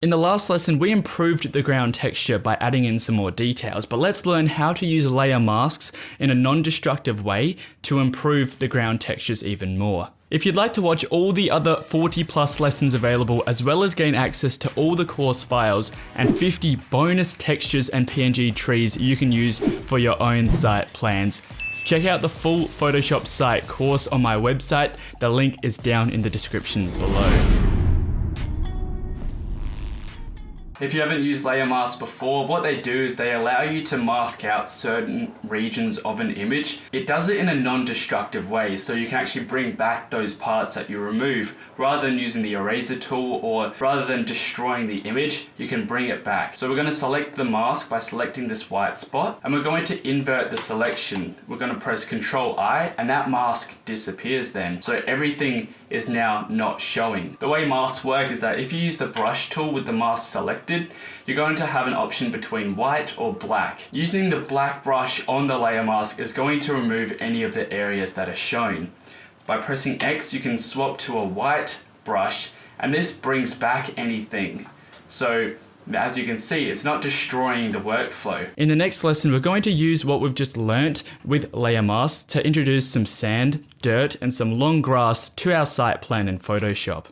In the last lesson, we improved the ground texture by adding in some more details, but let's learn how to use layer masks in a non-destructive way to improve the ground textures even more. If you'd like to watch all the other 40 plus lessons available, as well as gain access to all the course files and 50 bonus textures and PNG trees you can use for your own site plans, check out the full Photoshop site course on my website. The link is down in the description below. If you haven't used layer masks before, what they do is they allow you to mask out certain regions of an image. It does it in a non-destructive way, so you can actually bring back those parts that you remove. Rather than using the eraser tool or rather than destroying the image, you can bring it back. So we're going to select the mask by selecting this white spot, and we're going to invert the selection. We're going to press Ctrl-I, and that mask disappears then. So everything is now not showing. The way masks work is that if you use the brush tool with the mask selected, you're going to have an option between white or black. Using the black brush on the layer mask is going to remove any of the areas that are shown. By pressing X, you can swap to a white brush, and this brings back anything. So as you can see, it's not destroying the workflow. In the next lesson, we're going to use what we've just learnt with layer masks to introduce some sand, dirt, and some long grass to our site plan in Photoshop.